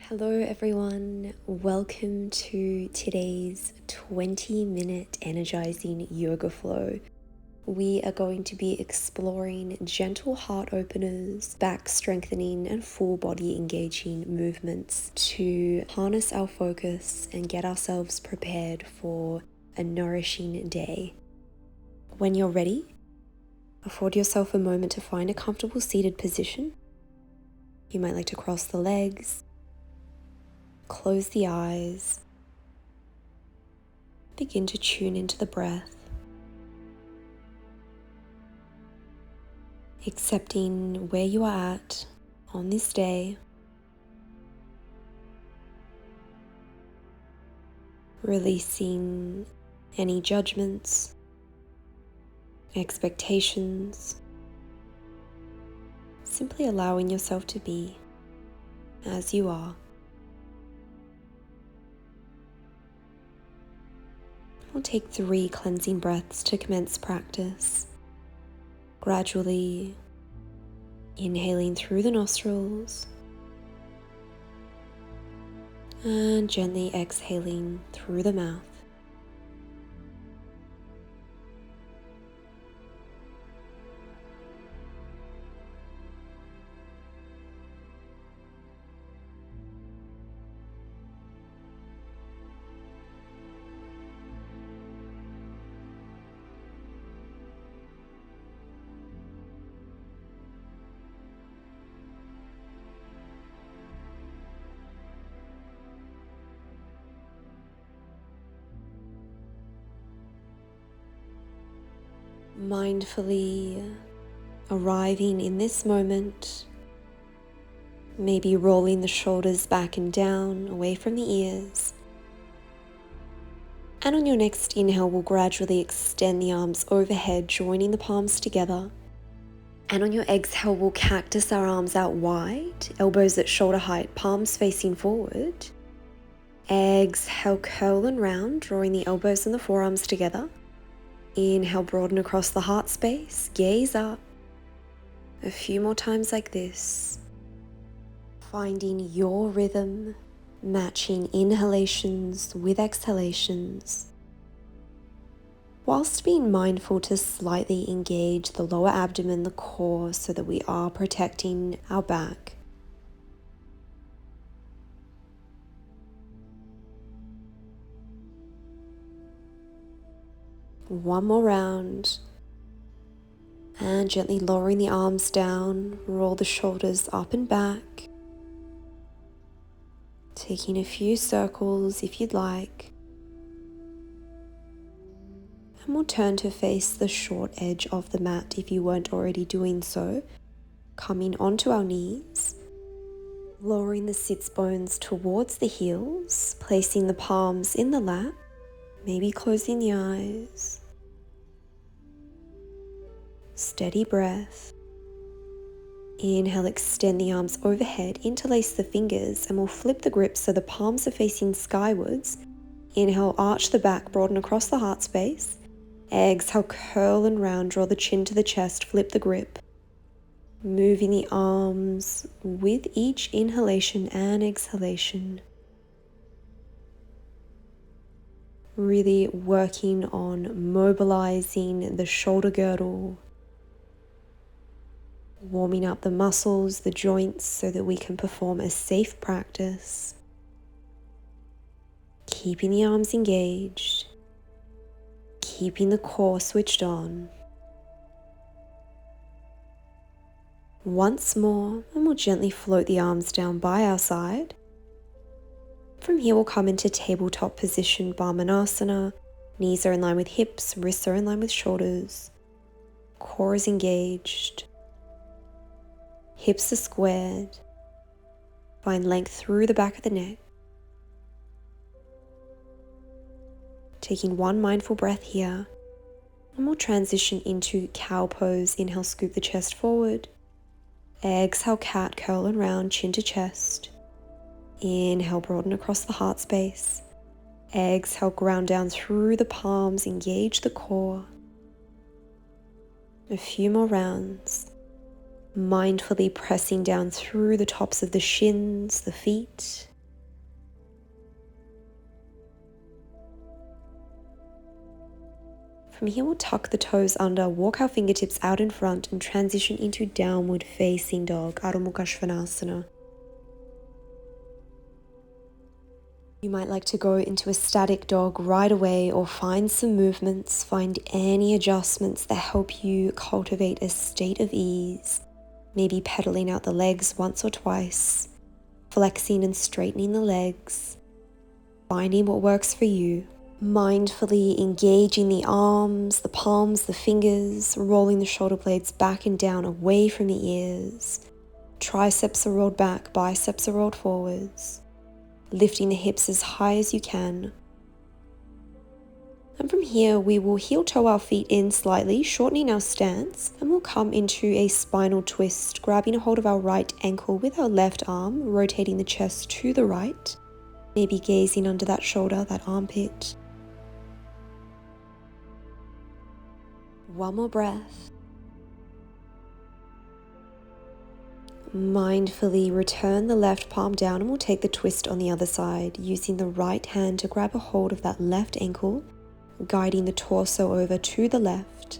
Hello everyone, welcome to today's 20-minute energizing yoga flow. We are going to be exploring gentle heart openers, back strengthening and full body engaging movements to harness our focus and get ourselves prepared for a nourishing day. When you're ready, afford yourself a moment to find a comfortable seated position. You might like to cross the legs, close the eyes, begin to tune into the breath, accepting where you are at on this day, releasing any judgments, expectations, simply allowing yourself to be as you are. We'll take 3 cleansing breaths to commence practice. Gradually inhaling through the nostrils and gently exhaling through the mouth. Mindfully arriving in this moment, maybe rolling the shoulders back and down, away from the ears. And on your next inhale, we'll gradually extend the arms overhead, joining the palms together. And on your exhale, we'll cactus our arms out wide, elbows at shoulder height, palms facing forward. Exhale, curl and round, drawing the elbows and the forearms together. Inhale, broaden across the heart space, gaze up. A few more times like this. Finding your rhythm, matching inhalations with exhalations, whilst being mindful to slightly engage the lower abdomen, the core, so that we are protecting our back. One more round, and gently lowering the arms down, roll the shoulders up and back, taking a few circles if you'd like, and we'll turn to face the short edge of the mat if you weren't already doing so, coming onto our knees, lowering the sits bones towards the heels, placing the palms in the lap, maybe closing the eyes. Steady breath. Inhale, extend the arms overhead, interlace the fingers, and we'll flip the grip so the palms are facing skywards. Inhale, arch the back, broaden across the heart space. Exhale, curl and round, draw the chin to the chest, flip the grip. Moving the arms with each inhalation and exhalation. Really working on mobilizing the shoulder girdle, warming up the muscles, the joints, so that we can perform a safe practice. Keeping the arms engaged, keeping the core switched on. Once more, and we'll gently float the arms down by our side. From here, we'll come into tabletop position, Baddha. Knees are in line with hips, wrists are in line with shoulders. Core is engaged. Hips are squared. Find length through the back of the neck. Taking one mindful breath here, and we'll transition into cow pose. Inhale, scoop the chest forward. Exhale, cat, curl and round, chin to chest. Inhale, broaden across the heart space. Exhale, ground down through the palms, engage the core. A few more rounds. Mindfully pressing down through the tops of the shins, the feet, From here, we'll tuck the toes under, walk our fingertips out in front, and transition into downward facing dog, Adho Mukha Svanasana. You might like to go into a static dog right away, or find some movements, find any adjustments that help you cultivate a state of ease. Maybe pedaling out the legs once or twice, flexing and straightening the legs, finding what works for you. Mindfully engaging the arms, the palms, the fingers, rolling the shoulder blades back and down away from the ears. Triceps are rolled back, biceps are rolled forwards. Lifting the hips as high as you can. And from here, we will heel toe our feet in slightly, shortening our stance, and we'll come into a spinal twist, grabbing a hold of our right ankle with our left arm, rotating the chest to the right, maybe gazing under that shoulder, that armpit. One more breath. Mindfully return the left palm down, and we'll take the twist on the other side, using the right hand to grab a hold of that left ankle, guiding the torso over to the left.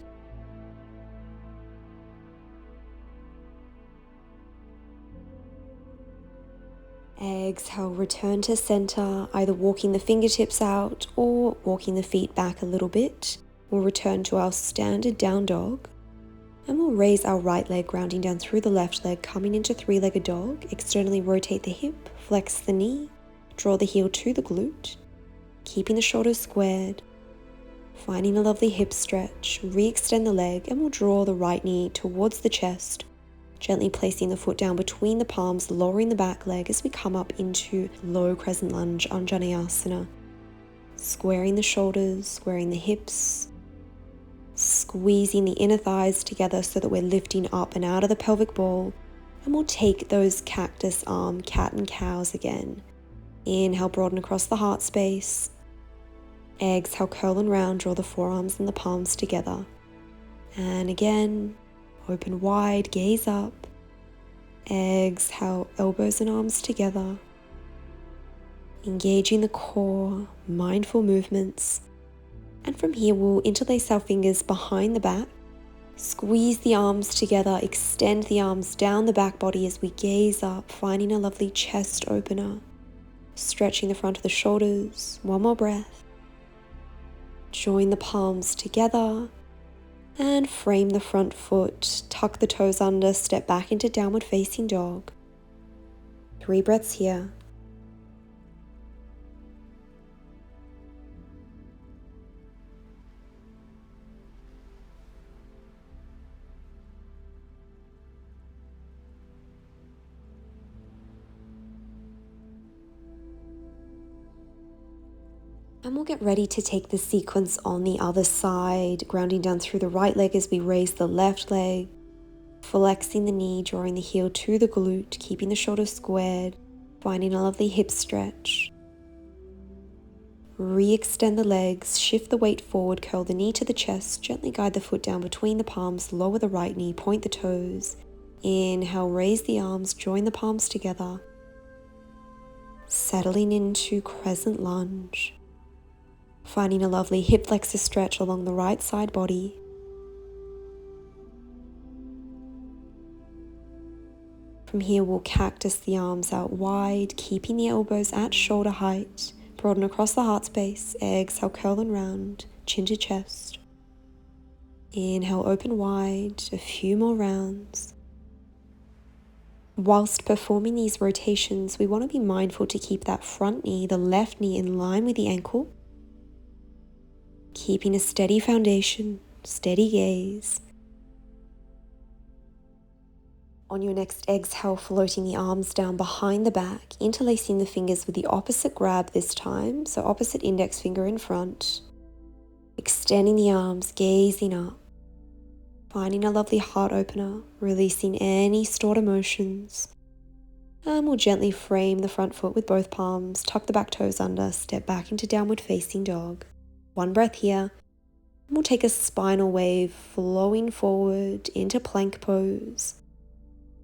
Exhale, return to center, either walking the fingertips out or walking the feet back a little bit. We'll return to our standard down dog, and we'll raise our right leg, grounding down through the left leg, coming into three-legged dog. Externally rotate the hip, flex the knee, draw the heel to the glute, keeping the shoulders squared, finding a lovely hip stretch, re-extend the leg, and we'll draw the right knee towards the chest, gently placing the foot down between the palms, lowering the back leg as we come up into low crescent lunge, Anjaneyasana. Squaring the shoulders, squaring the hips, squeezing the inner thighs together so that we're lifting up and out of the pelvic ball. And we'll take those cactus arm cat and cows again. Inhale, broaden across the heart space. Exhale, curl and round, draw the forearms and the palms together. And again, open wide, gaze up. Exhale, elbows and arms together. Engaging the core, mindful movements. And from here, we'll interlace our fingers behind the back, squeeze the arms together, extend the arms down the back body as we gaze up, finding a lovely chest opener, stretching the front of the shoulders. One more breath. Join the palms together and frame the front foot, tuck the toes under, step back into downward facing dog. 3 breaths here. And we'll get ready to take the sequence on the other side, grounding down through the right leg as we raise the left leg, flexing the knee, drawing the heel to the glute, keeping the shoulders squared, finding a lovely hip stretch. Re-extend the legs, shift the weight forward, curl the knee to the chest, gently guide the foot down between the palms, lower the right knee, point the toes. Inhale, raise the arms, join the palms together. Settling into Crescent Lunge. Finding a lovely hip flexor stretch along the right side body. From here, we'll cactus the arms out wide, keeping the elbows at shoulder height. Broaden across the heart space. Exhale, curl and round, chin to chest. Inhale, open wide, a few more rounds. Whilst performing these rotations, we want to be mindful to keep that front knee, the left knee, in line with the ankle. Keeping a steady foundation, steady gaze. On your next exhale, floating the arms down behind the back, interlacing the fingers with the opposite grab this time, so opposite index finger in front. Extending the arms, gazing up. Finding a lovely heart opener, releasing any stored emotions. And we'll gently frame the front foot with both palms, tuck the back toes under, step back into downward facing dog. 1 breath here. And we'll take a spinal wave, flowing forward into plank pose.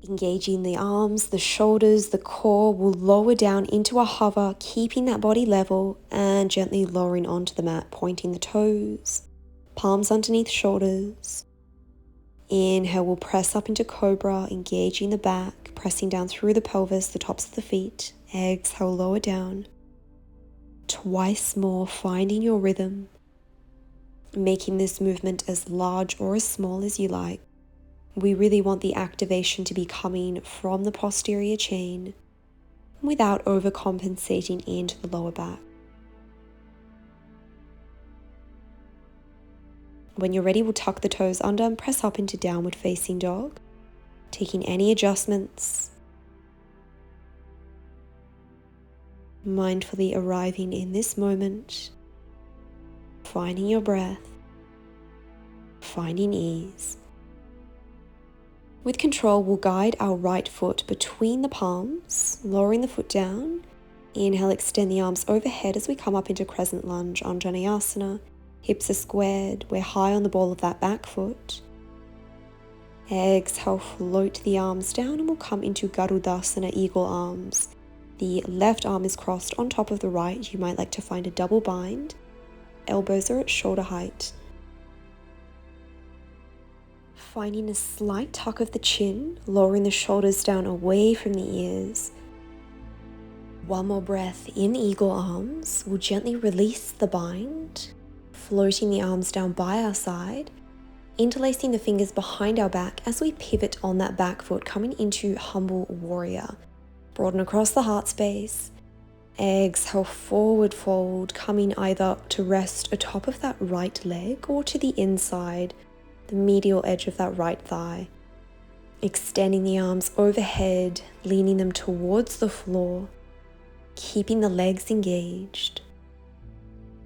Engaging the arms, the shoulders, the core. Will lower down into a hover, keeping that body level and gently lowering onto the mat, pointing the toes, Palms underneath shoulders. Inhale, we'll press up into cobra, engaging the back, pressing down through the pelvis, the tops of the feet. Exhale, lower down. Twice more, finding your rhythm, making this movement as large or as small as you like. We really want the activation to be coming from the posterior chain without overcompensating into the lower back. When you're ready, we'll tuck the toes under and press up into downward facing dog, taking any adjustments, mindfully arriving in this moment, finding your breath, finding ease. With control, we'll guide our right foot between the palms, lowering the foot down. Inhale, extend the arms overhead as we come up into Crescent Lunge, Anjaneyasana. Hips are squared, we're high on the ball of that back foot. Exhale, float the arms down and we'll come into Garudasana, eagle arms. The left arm is crossed on top of the right. You might like to find a double bind. Elbows are at shoulder height. Finding a slight tuck of the chin, lowering the shoulders down away from the ears. One more breath in eagle arms. We'll gently release the bind, floating the arms down by our side, interlacing the fingers behind our back as we pivot on that back foot, coming into humble warrior. Broaden across the heart space. Exhale, forward fold, coming either to rest atop of that right leg or to the inside, the medial edge of that right thigh. Extending the arms overhead, leaning them towards the floor, keeping the legs engaged.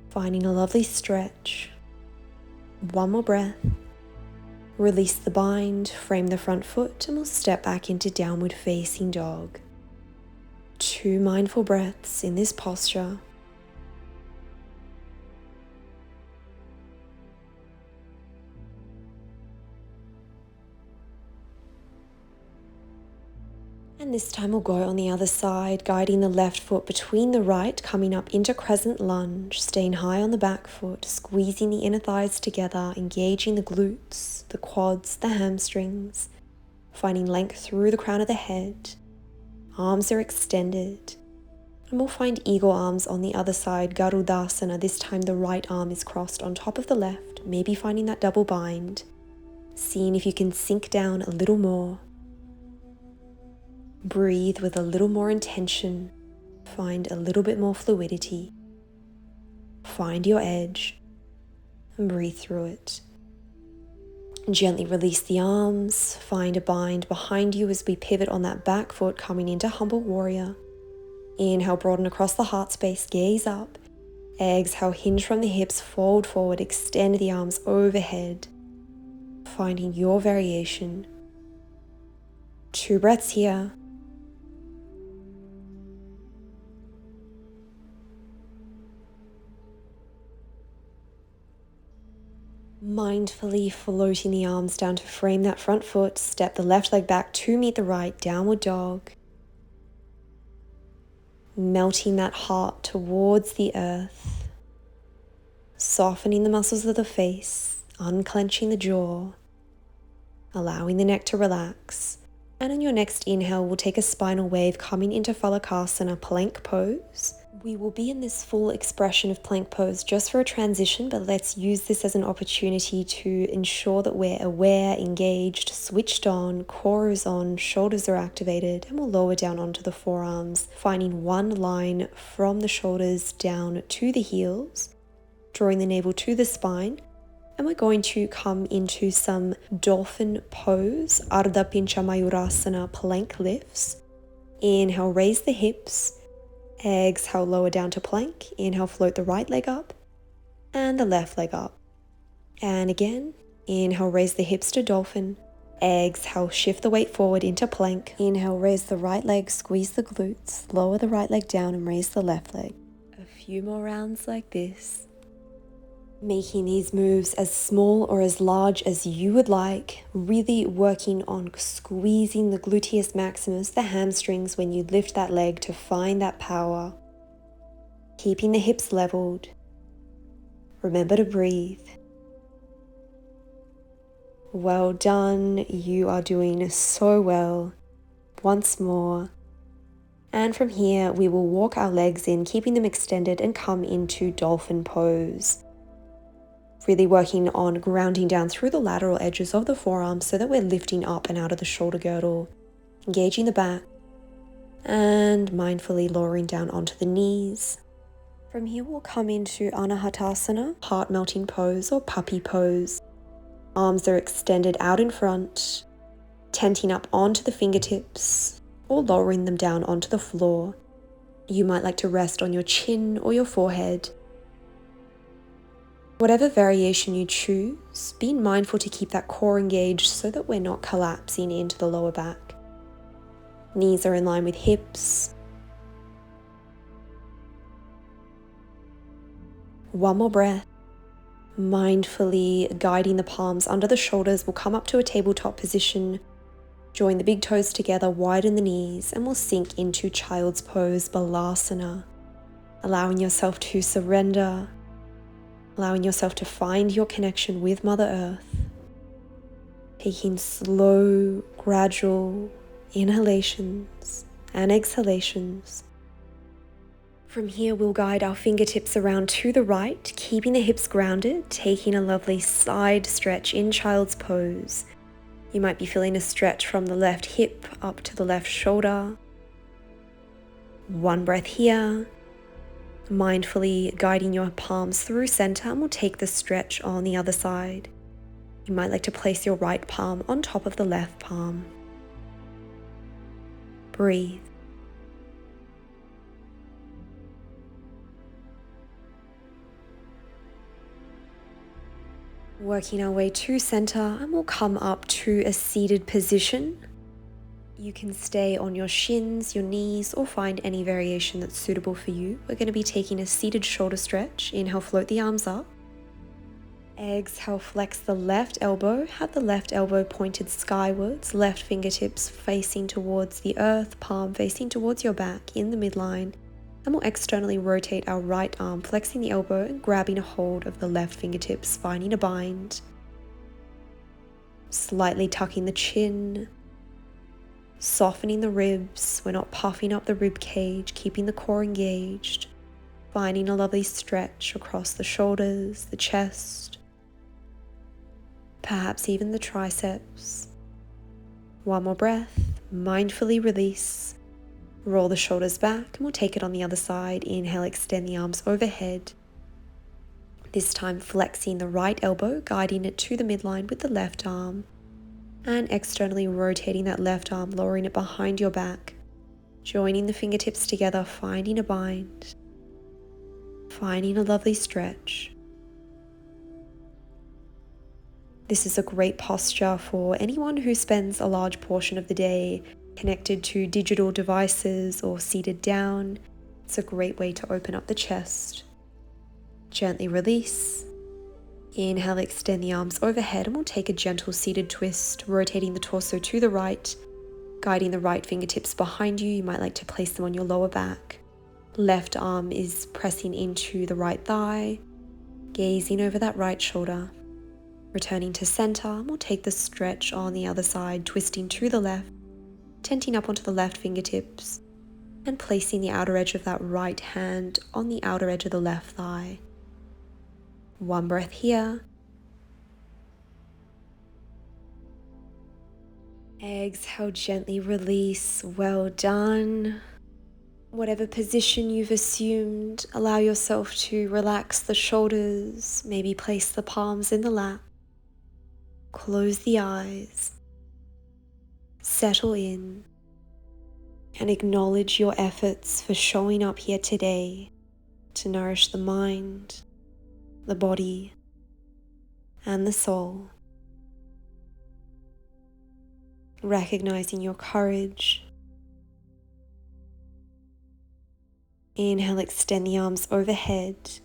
Finding a lovely stretch. One more breath. Release the bind, frame the front foot, and we'll step back into downward facing dog. 2 mindful breaths in this posture. And this time we'll go on the other side, guiding the left foot between the right, coming up into Crescent Lunge, staying high on the back foot, squeezing the inner thighs together, engaging the glutes, the quads, the hamstrings, finding length through the crown of the head. Arms are extended. And we'll find eagle arms on the other side, Garudasana. This time the right arm is crossed on top of the left, maybe finding that double bind. Seeing if you can sink down a little more. Breathe with a little more intention. Find a little bit more fluidity. Find your edge and breathe through it. Gently release the arms. Find a bind behind you as we pivot on that back foot, coming into humble warrior. Inhale, broaden across the heart space, gaze up. Exhale, hinge from the hips, fold forward, extend the arms overhead. Finding your variation. 2 breaths here. Mindfully floating the arms down to frame that front foot, step the left leg back to meet the right, downward dog. Melting that heart towards the earth. Softening the muscles of the face, unclenching the jaw, allowing the neck to relax. And on your next inhale, we'll take a spinal wave coming into Phalakasana, plank pose. We will be in this full expression of plank pose just for a transition, but let's use this as an opportunity to ensure that we're aware, engaged, switched on, core is on, shoulders are activated, and we'll lower down onto the forearms, finding one line from the shoulders down to the heels, drawing the navel to the spine. And we're going to come into some Dolphin pose, Ardha Pincha Mayurasana, plank lifts. Inhale, raise the hips. Exhale, lower down to plank. Inhale, float the right leg up and the left leg up. And again, inhale, raise the hips to Dolphin. Exhale, shift the weight forward into plank. Inhale, raise the right leg, squeeze the glutes, lower the right leg down and raise the left leg. A few more rounds like this. Making these moves as small or as large as you would like, really working on squeezing the gluteus maximus, the hamstrings when you lift that leg to find that power. Keeping the hips leveled. Remember to breathe. Well done. You are doing so well. Once more. And from here, we will walk our legs in, keeping them extended, and come into Dolphin pose. Really working on grounding down through the lateral edges of the forearms so that we're lifting up and out of the shoulder girdle, engaging the back, and mindfully lowering down onto the knees. From here, we'll come into Anahatasana, heart melting pose or puppy pose. Arms are extended out in front, tenting up onto the fingertips or lowering them down onto the floor. You might like to rest on your chin or your forehead. Whatever variation you choose, be mindful to keep that core engaged so that we're not collapsing into the lower back. Knees are in line with hips. One more breath. Mindfully guiding the palms under the shoulders, we'll come up to a tabletop position. Join the big toes together, widen the knees, and we'll sink into child's pose, Balasana. Allowing yourself to surrender, allowing yourself to find your connection with Mother Earth. Taking slow, gradual inhalations and exhalations. From here, we'll guide our fingertips around to the right, keeping the hips grounded, taking a lovely side stretch in child's pose. You might be feeling a stretch from the left hip up to the left shoulder. One breath here, mindfully guiding your palms through center, and we'll take the stretch on the other side. You might like to place your right palm on top of the left palm. Breathe. Working our way to center, and we'll come up to a seated position. You can stay on your shins, your knees, or find any variation that's suitable for you. We're going to be taking a seated shoulder stretch. Inhale, float the arms up. Exhale, flex the left elbow. Have the left elbow pointed skywards, left fingertips facing towards the earth, palm facing towards your back in the midline. And we'll externally rotate our right arm, flexing the elbow and grabbing a hold of the left fingertips, finding a bind. Slightly tucking the chin, softening the ribs. We're not puffing up the rib cage, keeping the core engaged. Finding a lovely stretch across the shoulders, the chest, perhaps even the triceps. One more breath, mindfully release. Roll the shoulders back, and we'll take it on the other side. Inhale, extend the arms overhead. This time flexing the right elbow, guiding it to the midline with the left arm. And externally rotating that left arm, lowering it behind your back. Joining the fingertips together, finding a bind. Finding a lovely stretch. This is a great posture for anyone who spends a large portion of the day connected to digital devices or seated down. It's a great way to open up the chest. Gently release. Inhale, extend the arms overhead, and we'll take a gentle seated twist, rotating the torso to the right, guiding the right fingertips behind you. You might like to place them on your lower back. Left arm is pressing into the right thigh, gazing over that right shoulder. Returning to center, and we'll take the stretch on the other side, twisting to the left, tenting up onto the left fingertips, and placing the outer edge of that right hand on the outer edge of the left thigh. One breath here. Exhale, gently release. Well done. Whatever position you've assumed, allow yourself to relax the shoulders, maybe place the palms in the lap. Close the eyes. Settle in and acknowledge your efforts for showing up here today to nourish the mind, the body, and the soul. Recognizing your courage. Inhale, extend the arms overhead.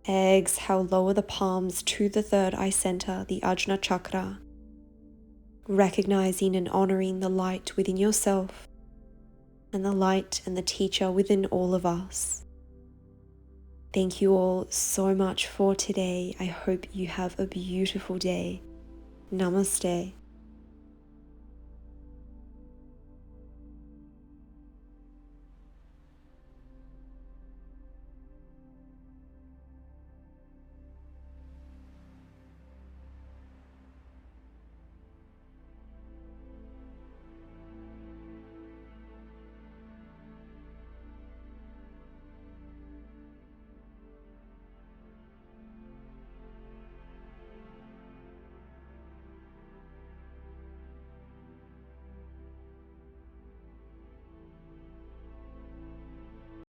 Exhale, lower the palms to the third eye center, the Ajna chakra. Recognizing and honoring the light within yourself and the light and the teacher within all of us. Thank you all so much for today. I hope you have a beautiful day. Namaste.